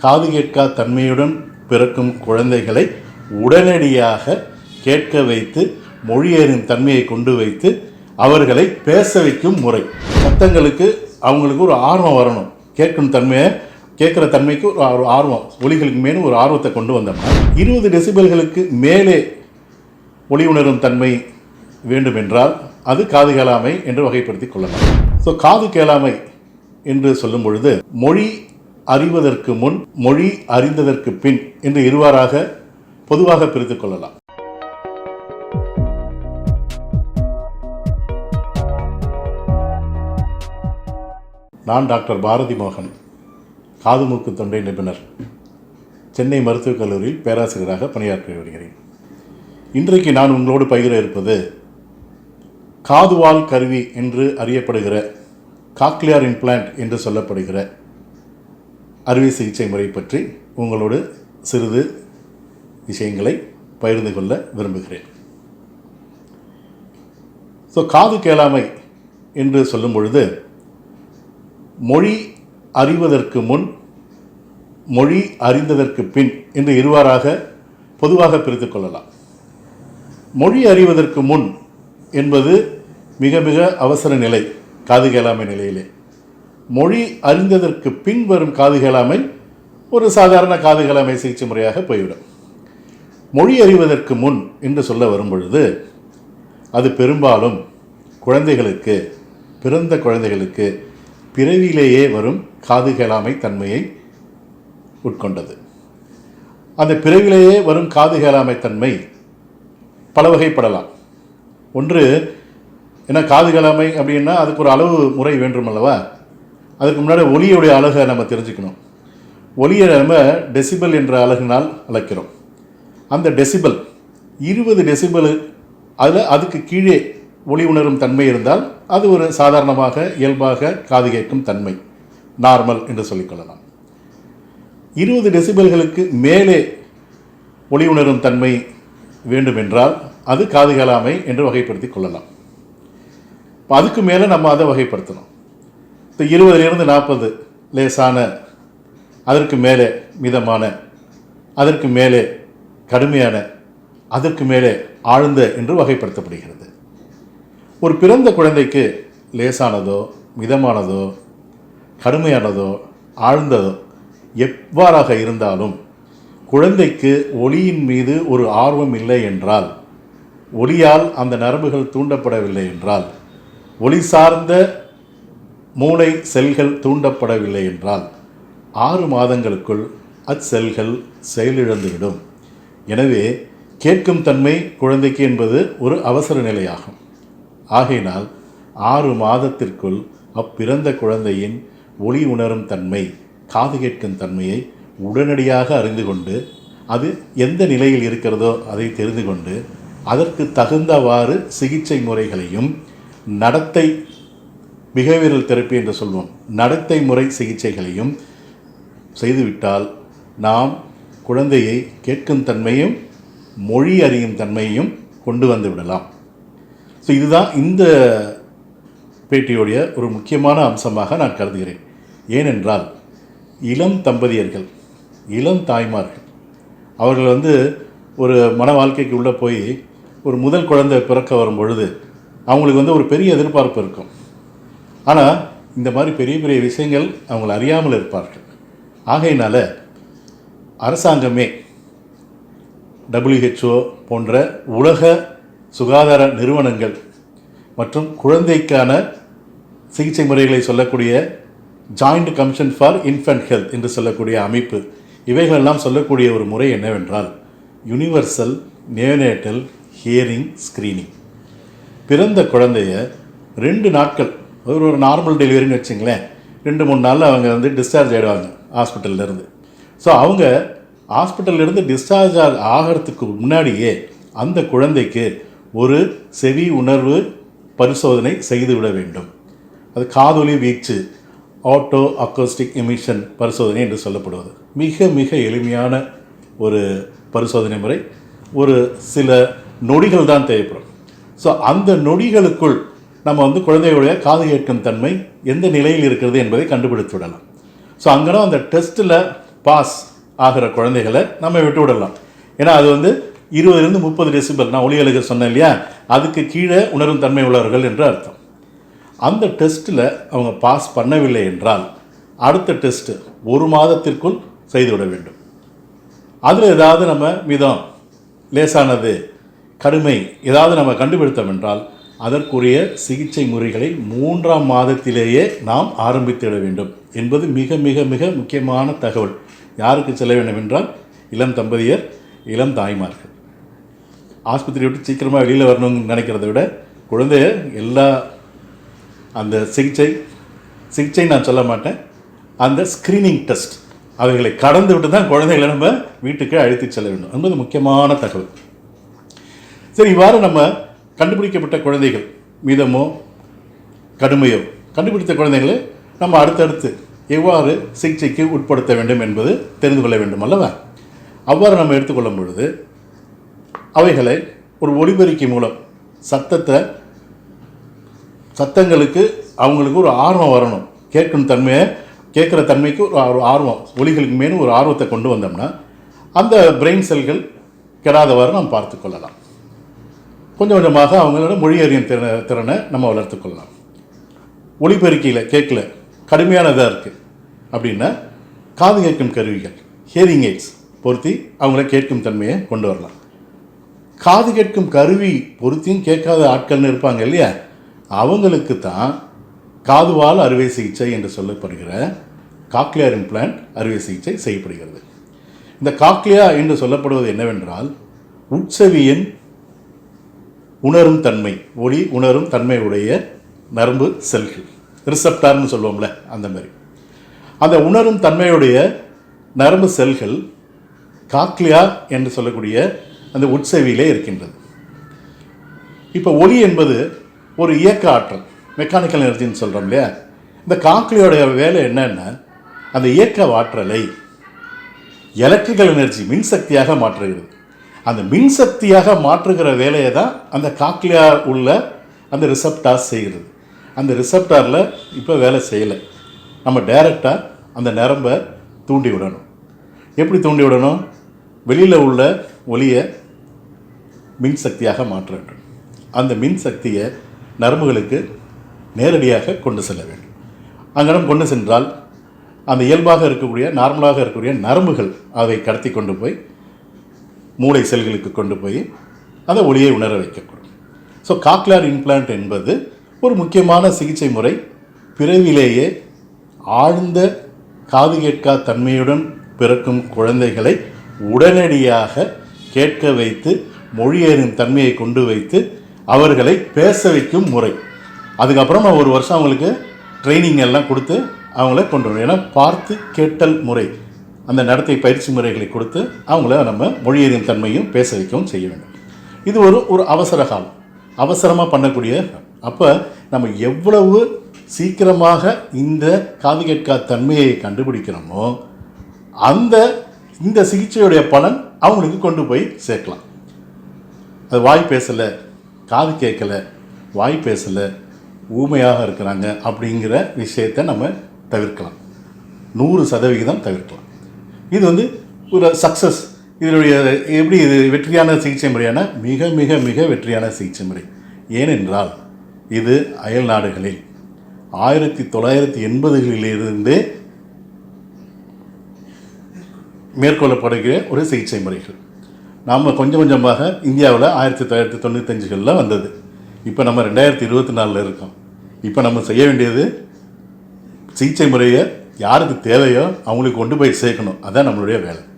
காது கேட்கா தன்மையுடன் பிறக்கும் குழந்தைகளை உடனடியாக கேட்க வைத்து மொழியேறும் தன்மையை கொண்டு வைத்து அவர்களை பேச வைக்கும் முறை. சத்தங்களுக்கு அவங்களுக்கு ஒரு ஆர்வம் வரணும், கேட்குற தன்மைக்கு ஒரு ஆர்வம், ஒலிகளுக்கு மேலும் ஒரு ஆர்வத்தை கொண்டு வந்தோம்னா 20 டெசிபல்களுக்கு மேலே ஒலி உணரும் தன்மை வேண்டும் என்றால் அது காது கேளாமை என்று வகைப்படுத்தி கொள்ளலாம். ஸோ காது கேளாமை என்று சொல்லும் பொழுது மொழி அறிவதற்கு முன், மொழி அறிந்ததற்கு பின் என்று இருவாறாக பொதுவாக பிரித்துக் கொள்ளலாம். நான் டாக்டர் பாரதி மோகன், காது மூக்கு தொண்டை நிபுணர், சென்னை மருத்துவக் கல்லூரியில் பேராசிரியராக பணியாற்றி வருகிறேன். இன்றைக்கு நான் உங்களோடு பகிர இருப்பது காதுவால் கருவி என்று அறியப்படுகிற காக்லியர் இம்ப்ளான்ட் என்று சொல்லப்படுகிற அறுவை சிகிச்சை முறை பற்றி உங்களோடு சிறிது விஷயங்களை பகிர்ந்து கொள்ள விரும்புகிறேன். ஸோ காது கேளாமை என்று சொல்லும் பொழுது மொழி அறிவதற்கு முன், மொழி அறிந்ததற்கு பின் என்று இருவாறாக பொதுவாக பிரித்துக் கொள்ளலாம். மொழி அறிவதற்கு முன் என்பது மிக மிக அவசர நிலை காது கேளாமை நிலையிலே. மொழி அறிந்ததற்கு பின் வரும் காது கேளாமை ஒரு சாதாரண காது கேளாமை சிகிச்சை முறையாக போய்விடும். மொழி அறிவதற்கு முன் என்று சொல்ல வரும் பொழுது அது பெரும்பாலும் குழந்தைகளுக்கு, பிறந்த குழந்தைகளுக்கு பிறவியிலேயே வரும் காது கேளாமை தன்மையை உட்கொண்டது. அந்த பிறவிலேயே வரும் காது கேளாமை தன்மை பல வகைப்படலாம். ஒன்று, ஏன்னா காது கேளாமை அப்படின்னா அதுக்கு ஒரு அளவு முறை வேண்டும் அல்லவா. அதுக்கு முன்னாடி ஒலியுடைய அழகை நம்ம தெரிஞ்சுக்கணும். ஒலியை நம்ம டெசிபல் என்ற அலகினால் அளக்கிறோம். அந்த டெசிபல் 20 டெசிபல், அதில் அதுக்கு கீழே ஒலி உணரும் தன்மை இருந்தால் அது ஒரு சாதாரணமாக இயல்பாக காது கேட்கும் தன்மை, நார்மல் என்று சொல்லிக்கொள்ளலாம். 20 டெசிபல்களுக்கு மேலே ஒலி உணரும் தன்மை வேண்டுமென்றால் அது காது கேளாமை என்று வகைப்படுத்தி கொள்ளலாம். அதுக்கு மேலே நம்ம அதை வகைப்படுத்தணும். 20லிருந்து 40 லேசான, அதற்கு மேலே மிதமான, அதற்கு மேலே கடுமையான, அதற்கு மேலே ஆழ்ந்த என்று வகைப்படுத்தப்படுகிறது. ஒரு பிறந்த குழந்தைக்கு லேசானதோ, மிதமானதோ, கடுமையானதோ, ஆழ்ந்ததோ எவ்வாறாக இருந்தாலும் குழந்தைக்கு ஒலியின் மீது ஒரு ஆர்வம் இல்லை என்றால், ஒலியால் அந்த நரம்புகள் தூண்டப்படவில்லை என்றால், ஒலி சார்ந்த மூளை செல்கள் தூண்டப்படவில்லை என்றால் 6 மாதங்களுக்குள் அச்செல்கள் செயலிழந்துவிடும். எனவே கேட்கும் தன்மை குழந்தைக்கு என்பது ஒரு அவசர நிலையாகும். ஆகையினால் 6 மாதத்திற்குள் அப்பிறந்த குழந்தையின் ஒலி உணரும் தன்மை, காது கேட்கும் தன்மையை உடனடியாக அறிந்து கொண்டு, அது எந்த நிலையில் இருக்கிறதோ அதை தெரிந்து கொண்டு அதற்கு தகுந்தவாறு சிகிச்சை முறைகளையும், நடத்தை, பிஹேவியரல் தெரப்பி என்று சொல்வோம், நடத்தை முறை சிகிச்சைகளையும் செய்துவிட்டால் நாம் குழந்தையை கேட்கும் தன்மையும் மொழி அறியும் தன்மையையும் கொண்டு வந்து விடலாம். ஸோ இதுதான் இந்த பேட்டியோடைய ஒரு முக்கியமான அம்சமாக நான் கருதுகிறேன். ஏனென்றால் இளம் தம்பதியர்கள், இளம் தாய்மார்கள், அவர்கள் ஒரு மன வாழ்க்கைக்கு உள்ளே போய் ஒரு முதல் குழந்தை பிறக்க வரும் பொழுது அவங்களுக்கு ஒரு பெரிய எதிர்பார்ப்பு இருக்கும். ஆனால் இந்த மாதிரி பெரிய பெரிய விஷயங்கள் அவங்களை அறியாமல் இருப்பார்கள். ஆகையினால அரசாங்கமே, WHO போன்ற உலக சுகாதார நிறுவனங்கள் மற்றும் குழந்தைக்கான சிகிச்சை முறைகளை சொல்லக்கூடிய joint commission for infant health என்று சொல்லக்கூடிய அமைப்பு, இவைகளெல்லாம் சொல்லக்கூடிய ஒரு முறை என்னவென்றால் யுனிவர்சல் நியோனேட்டல் ஹியரிங் ஸ்க்ரீனிங். பிறந்த குழந்தைய 2 நாட்கள், ஒரு நார்மல் டெலிவரின்னு வச்சுங்களேன், 2-3 நாளில் அவங்க டிஸ்சார்ஜ் ஆகிடுவாங்க ஹாஸ்பிட்டல்லேருந்து. ஸோ அவங்க ஹாஸ்பிட்டல்லேருந்து டிஸ்சார்ஜ் ஆகிறதுக்கு முன்னாடியே அந்த குழந்தைக்கு ஒரு செவி உணர்வு பரிசோதனை செய்துவிட வேண்டும். அது காதொலி வீச்சு, ஆட்டோ அக்கோஸ்டிக் எமிஷன் பரிசோதனை என்று சொல்லப்படுவது. மிக மிக எளிமையான ஒரு பரிசோதனை முறை. ஒரு சில நொடிகள் தான் தேவைப்படும். ஸோ அந்த நொடிகளுக்குள் நம்ம குழந்தையுடைய காது கேட்கும் தன்மை எந்த நிலையில் இருக்கிறது என்பதை கண்டுபிடித்து விடலாம். ஸோ அங்கே அந்த டெஸ்ட்டில் பாஸ் ஆகிற குழந்தைகளை நம்ம விட்டு விடலாம். ஏன்னா அது வந்து 20 to 30 டெசிபல், நான் ஒலி அழுக சொன்னேன் இல்லையா, அதுக்கு கீழே உணரும் தன்மை உள்ளவர்கள் என்று அர்த்தம். அந்த டெஸ்ட்டில் அவங்க பாஸ் பண்ணவில்லை என்றால் அடுத்த டெஸ்ட்டு 1 மாதத்திற்குள் செய்துவிட வேண்டும். அதில் ஏதாவது நம்ம மிதம், லேசானது, கடுமை ஏதாவது நம்ம கண்டுபிடித்தோம் என்றால் அதற்குரிய சிகிச்சை முறைகளை 3ஆம் மாதத்திலேயே நாம் ஆரம்பித்துவிட வேண்டும் என்பது மிக மிக மிக முக்கியமான தகவல். யாருக்கு செல்ல வேண்டும் என்றால் இளம் தம்பதியர், இளம் தாய்மார்கள். ஆஸ்பத்திரி விட்டு சீக்கிரமாக வெளியில் வரணும்னு நினைக்கிறத விட குழந்தைய எல்லா அந்த சிகிச்சை நான் சொல்ல மாட்டேன், அந்த ஸ்க்ரீனிங் டெஸ்ட் அவைகளை கடந்து விட்டு தான் குழந்தைகளை நம்ம வீட்டுக்கு அழைத்து செல்ல வேண்டும் என்பது முக்கியமான தகவல். சரி, இவ்வாறு நம்ம கண்டுபிடிக்கப்பட்ட குழந்தைகள் மிதமோ கடுமையோ கண்டுபிடித்த குழந்தைகளை நம்ம அடுத்தடுத்து எவ்வாறு சிகிச்சைக்கு உட்படுத்த வேண்டும் என்பது தெரிந்து கொள்ள வேண்டும் அல்லவா? அவ்வாறு நம்ம எடுத்துக்கொள்ளும் பொழுது அவைகளை ஒரு ஒலிபெருக்கி மூலம் சத்தங்களுக்கு அவங்களுக்கு ஒரு ஆர்வம் வரணும், கேட்குற தன்மைக்கு ஒரு ஆர்வம், ஒலிகளுக்கு மேலும் ஒரு ஆர்வத்தை கொண்டு வந்தோம்னா அந்த பிரெயின் செல்கள் கெடாதவாறு நாம் பார்த்து கொள்ளலாம். கொஞ்சம் கொஞ்சமாக அவங்களோட மொழி அறியும் திறனை நம்ம வளர்த்து கொள்ளலாம். ஒலிபெருக்கியில் கேட்கல கடுமையானதாக இருக்குது அப்படின்னா காது கேட்கும் கருவிகள், ஹியரிங் எய்ட்ஸ் பொருத்தி அவங்கள கேட்கும் தன்மையை கொண்டு வரலாம். காது கேட்கும் கருவி பொருத்தியும் கேட்காத ஆட்கள்னு இருப்பாங்க இல்லையா, அவங்களுக்கு தான் காதுவால் அறுவை சிகிச்சை என்று சொல்லப்படுகிற காக்லியர் இம்ப்ளான்ட் அறுவை சிகிச்சை செய்யப்படுகிறது. இந்த காக்லியா என்று சொல்லப்படுவது என்னவென்றால் உட்செவியின் உணரும் தன்மை, ஒளி உணரும் தன்மையுடைய நரம்பு செல்கள், ரிசப்டார்னு சொல்லுவோம்ல அந்த மாதிரி. அந்த உணரும் தன்மையுடைய நரம்பு செல்கள் காக்லியா என்று சொல்லக்கூடிய அந்த உட்செவியிலே இருக்கின்றது. இப்போ ஒளி என்பது ஒரு இயக்க ஆற்றல், மெக்கானிக்கல் எனர்ஜின்னு சொல்கிறோம் இல்லையா. இந்த காக்லியோடைய வேலை என்னன்னா அந்த இயக்க ஆற்றலை எலக்ட்ரிக்கல் எனர்ஜி, மின்சக்தியாக மாற்றுகிறது. அந்த மின்சக்தியாக மாற்றுகிற வேலையை தான் அந்த காக்லியா உள்ள அந்த ரிசப்டார் செய்கிறது. அந்த ரிசப்டாரில் இப்போ வேலை செய்யலை, நம்ம டைரெக்டாக அந்த நரம்பை தூண்டி விடணும். எப்படி தூண்டி விடணும்? வெளியில் உள்ள ஒலியை மின்சக்தியாக மாற்ற வேண்டும். அந்த மின்சக்தியை நரம்புகளுக்கு நேரடியாக கொண்டு செல்ல வேண்டும். அங்கனம் கொண்டு சென்றால் அந்த இயல்பாக இருக்கக்கூடிய, நார்மலாக இருக்கக்கூடிய நரம்புகள் அதை கடத்தி கொண்டு போய் மூளை செல்களுக்கு கொண்டு போய் அந்த ஒளியை உணர வைக்கக்கூடும். ஸோ காக்லியர் இம்ப்ளான்ட் என்பது ஒரு முக்கியமான சிகிச்சை முறை. பிறவிலேயே ஆழ்ந்த காது கேட்கா தன்மையுடன் பிறக்கும் குழந்தைகளை உடனடியாக கேட்க வைத்து மொழியேறும் தன்மையை கொண்டு வைத்து அவர்களை பேச வைக்கும் முறை. அதுக்கப்புறம் 1 வருஷம் அவங்களுக்கு ட்ரைனிங் எல்லாம் கொடுத்து அவங்கள கொண்டு வரணும். ஏன்னா பார்த்து கேட்டல் முறை, அந்த நடத்தை பயிற்சி முறைகளை கொடுத்து அவங்கள நம்ம மொழியறியும் தன்மையும் பேச வைக்கவும் செய்ய வேண்டும். இது ஒரு அவசர காலம், அவசரமாக பண்ணக்கூடிய. அப்போ நம்ம எவ்வளவு சீக்கிரமாக இந்த காது கேட்கா தன்மையை கண்டுபிடிக்கிறோமோ இந்த சிகிச்சையுடைய பலன் அவங்களுக்கு கொண்டு போய் சேர்க்கலாம். அது வாய் பேசலை, காது கேட்கலை, வாய் பேசலை, ஊமையாக இருக்கிறாங்க அப்படிங்கிற விஷயத்தை நம்ம தவிர்க்கலாம், 100% தவிர்க்கலாம். இது வந்து ஒரு சக்ஸஸ். இதனுடைய எப்படி இது வெற்றியான சிகிச்சை முறையான மிக மிக மிக வெற்றியான சிகிச்சை முறை. ஏனென்றால் இது அயல் நாடுகளில் 1980களிலிருந்தே மேற்கொள்ளப்படுகிற ஒரு சிகிச்சை முறைகள். நாம் கொஞ்சம் கொஞ்சமாக இந்தியாவில் 1995களில் வந்தது. இப்போ நம்ம 2024 இருக்கோம். இப்போ நம்ம செய்ய வேண்டியது சிகிச்சை முறையை யாருக்கு தேவையோ அவங்களுக்கு கொண்டு போய் சேர்க்கணும். அதுதான் நம்மளுடைய வேலை.